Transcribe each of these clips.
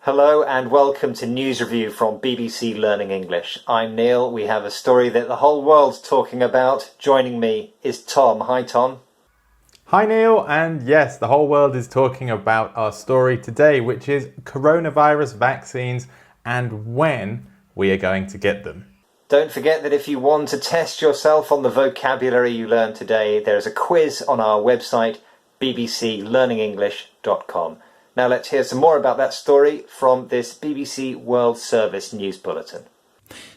Hello and welcome to News Review from BBC Learning English. I'm Neil. We have a story that the whole world's talking about. Joining me is Tom. Hi, Tom. Hi Neil, and yes, the whole world is talking about our story today, which is coronavirus vaccines and when we are going to get them. Don't forget that if you want to test yourself on the vocabulary you learned today, there's a quiz on our website, bbclearningenglish.com. Now let's hear some more about that story from this BBC World Service news bulletin.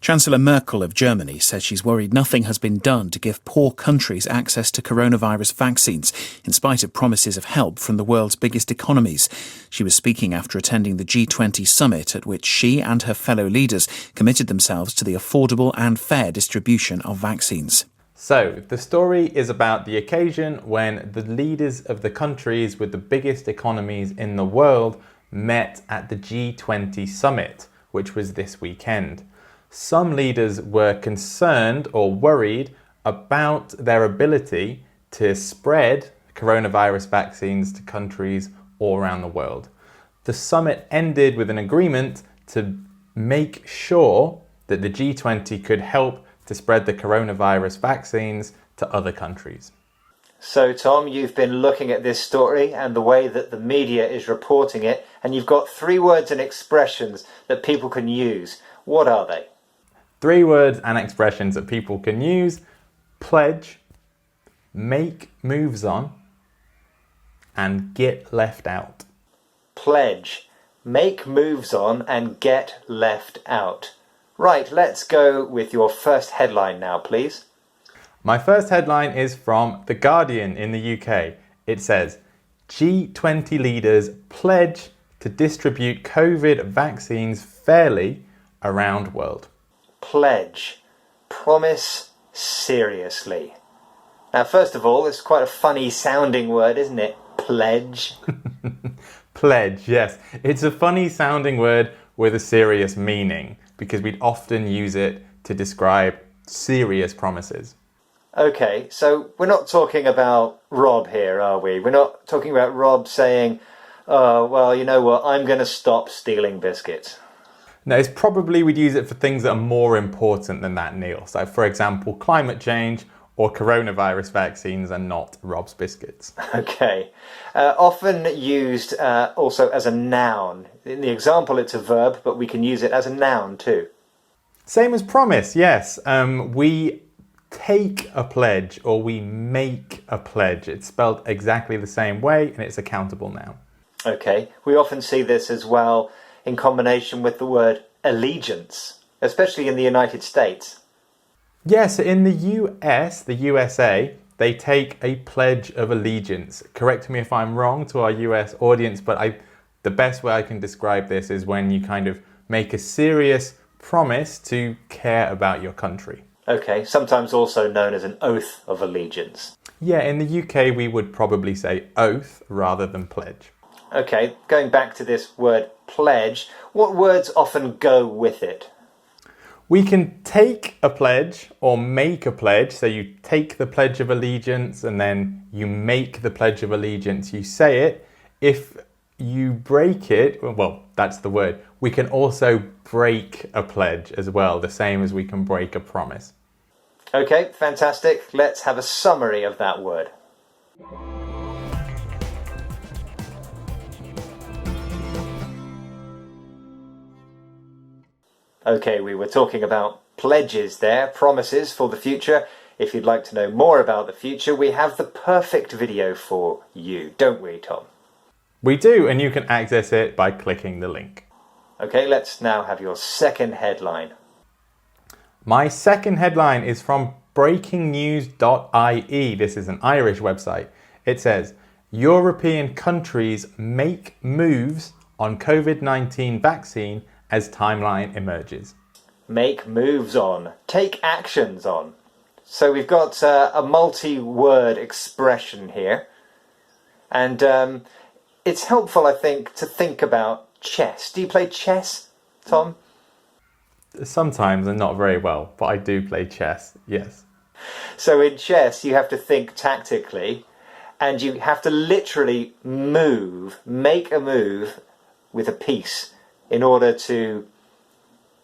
Chancellor Merkel of Germany says she's worried nothing has been done to give poor countries access to coronavirus vaccines, in spite of promises of help from the world's biggest economies. She was speaking after attending the G20 summit, at which she and her fellow leaders committed themselves to the affordable and fair distribution of vaccines. So, the story is about the occasion when the leaders of the countries with the biggest economies in the world met at the G20 summit, which was this weekend. Some leaders were concerned or worried about their ability to spread coronavirus vaccines to countries all around the world. The summit ended with an agreement to make sure that the G20 could help to spread the coronavirus vaccines to other countries. So, Tom, you've been looking at this story and the way that the media is reporting it, and you've got 3 words and expressions that people can use. What are they? 3 words and expressions that people can use: pledge, make moves on, and get left out. Pledge, make moves on, and get left out. Right, let's go with your first headline now, please. My first headline is from The Guardian in the UK. It says, G20 leaders pledge to distribute COVID vaccines fairly around world. Pledge, promise seriously. Now, first of all, it's quite a funny sounding word, isn't it? Pledge. Pledge, yes. It's a funny sounding word with a serious meaning, because we'd often use it to describe serious promises. Okay, so we're not talking about Rob here, are we? We're not talking about Rob saying, oh, well, you know what, I'm going to stop stealing biscuits. No, it's probably we'd use it for things that are more important than that, Neil. So, for example, climate change or coronavirus vaccines are not Rob's biscuits. Okay. Often used also as a noun. In the example, it's a verb, but we can use it as a noun too. Same as promise, yes. We take a pledge or we make a pledge. It's spelled exactly the same way and it's a countable noun. Okay. We often see this as well in combination with the word allegiance, especially in the United States. Yes, in the US, the USA, they take a pledge of allegiance. Correct me if I'm wrong to our US audience, but the best way I can describe this is when you kind of make a serious promise to care about your country. Okay, sometimes also known as an oath of allegiance. Yeah, in the UK we would probably say oath rather than pledge. Okay, going back to this word pledge, what words often go with it? We can take a pledge or make a pledge. So you take the Pledge of Allegiance and then you make the Pledge of Allegiance. You say it. If you break it, well, that's the word. We can also break a pledge as well, the same as we can break a promise. Okay, fantastic. Let's have a summary of that word. Okay, we were talking about pledges there, promises for the future. If you'd like to know more about the future, we have the perfect video for you, don't we, Tom? We do, and you can access it by clicking the link. Okay, let's now have your second headline. My second headline is from breakingnews.ie. This is an Irish website. It says, European countries make moves on COVID-19 vaccine as timeline emerges. Make moves on. Take actions on. So we've got a multi-word expression here. And it's helpful, I think, to think about chess. Do you play chess, Tom? Sometimes, and not very well, but I do play chess, yes. So in chess, you have to think tactically, and you have to literally make a move with a piece in order to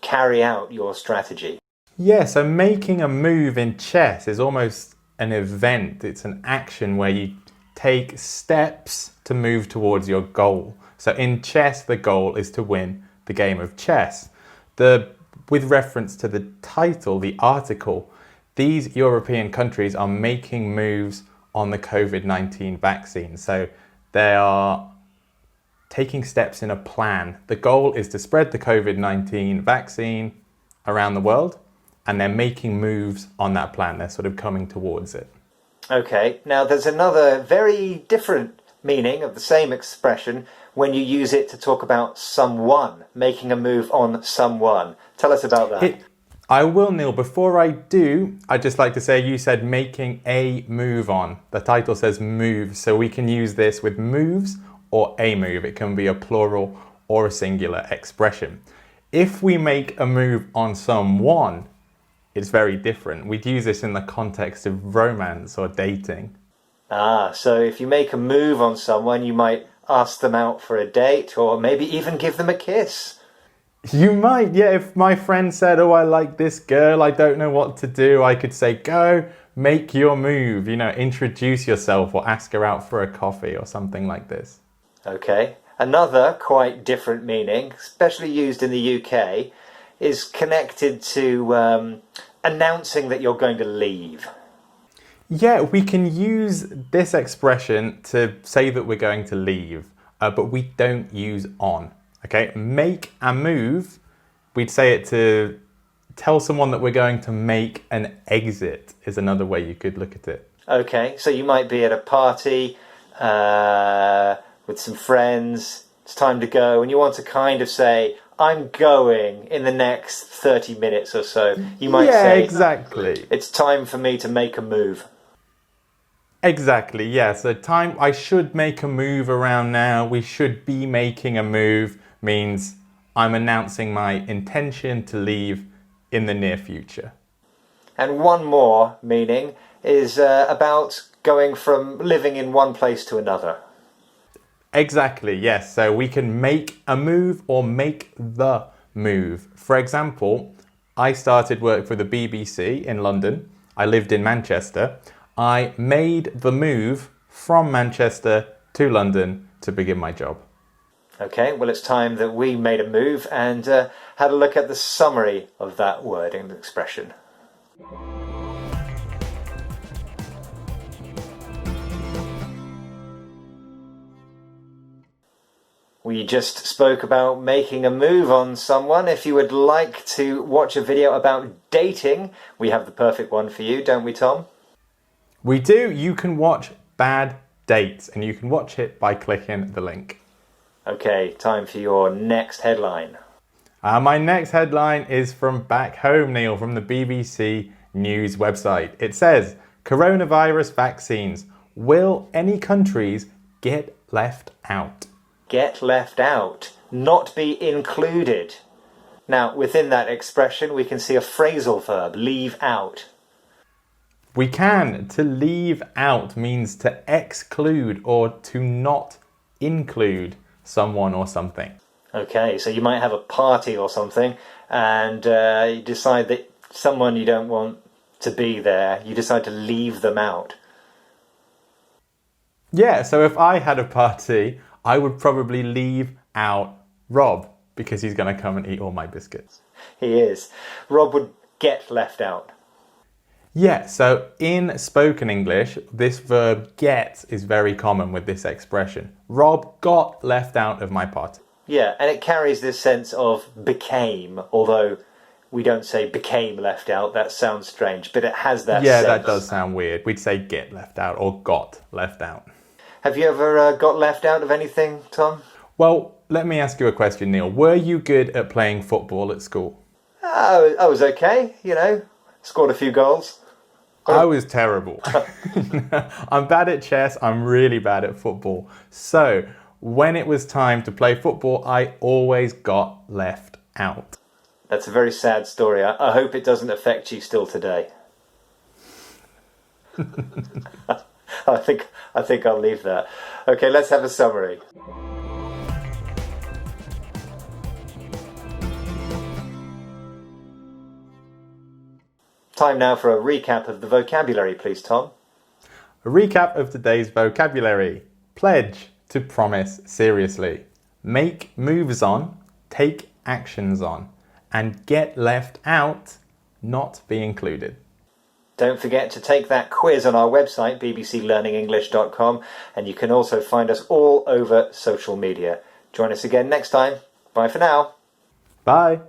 carry out your strategy. Yeah, so making a move in chess is almost an event. It's an action where you take steps to move towards your goal. So in chess, the goal is to win the game of chess. With reference to the title, the article, these European countries are making moves on the COVID-19 vaccine. So they are taking steps in a plan. The goal is to spread the COVID-19 vaccine around the world, and they're making moves on that plan. They're sort of coming towards it. Okay, now there's another very different meaning of the same expression when you use it to talk about someone, making a move on someone. Tell us about that. I will, Neil. Before I do, I'd just like to say you said making a move on. The title says move, so we can use this with moves or a move. It can be a plural or a singular expression. If we make a move on someone, it's very different. We'd use this in the context of romance or dating. So if you make a move on someone, you might ask them out for a date or maybe even give them a kiss. You might, yeah. If my friend said, oh, I like this girl, I don't know what to do, I could say, go, make your move, introduce yourself or ask her out for a coffee or something like this. Okay. Another quite different meaning, especially used in the UK, is connected to announcing that you're going to leave. Yeah, we can use this expression to say that we're going to leave, but we don't use on. Okay, make a move, we'd say it to tell someone that we're going to make an exit is another way you could look at it. Okay, so you might be at a party with some friends, it's time to go, and you want to kind of say, I'm going in the next 30 minutes or so. You might say, exactly. It's time for me to make a move. Exactly, yeah. So I should make a move around now. We should be making a move means I'm announcing my intention to leave in the near future. And one more meaning is about going from living in one place to another. Exactly, yes. So we can make a move or make the move. For example, I started work for the BBC in London. I lived in Manchester. I made the move from Manchester to London to begin my job. Okay, well, it's time that we made a move and had a look at the summary of that word and expression. We just spoke about making a move on someone. If you would like to watch a video about dating, we have the perfect one for you, don't we, Tom? We do. You can watch Bad Dates, and you can watch it by clicking the link. Okay, time for your next headline. My next headline is from back home, Neil, from the BBC News website. It says, coronavirus vaccines. Will any countries get left out? Get left out, not be included. Now, within that expression, we can see a phrasal verb, leave out. We can. To leave out means to exclude or to not include someone or something. Okay, so you might have a party or something and you decide that someone you don't want to be there, you decide to leave them out. Yeah, so if I had a party, I would probably leave out Rob because he's going to come and eat all my biscuits. He is. Rob would get left out. Yeah, so in spoken English, this verb get is very common with this expression. Rob got left out of my party. Yeah, and it carries this sense of became, although we don't say became left out, that sounds strange, but it has that sense. Yeah, that does sound weird. We'd say get left out or got left out. Have you ever got left out of anything, Tom? Well, let me ask you a question, Neil. Were you good at playing football at school? I was okay, scored a few goals. I was terrible. I'm bad at chess, I'm really bad at football. So, when it was time to play football, I always got left out. That's a very sad story. I hope it doesn't affect you still today. I think I'll leave that. Okay, let's have a summary. Time now for a recap of the vocabulary, please, Tom. A recap of today's vocabulary. Pledge, to promise seriously. Make moves on, take actions on. And get left out, not be included. Don't forget to take that quiz on our website, bbclearningenglish.com, and you can also find us all over social media. Join us again next time. Bye for now. Bye.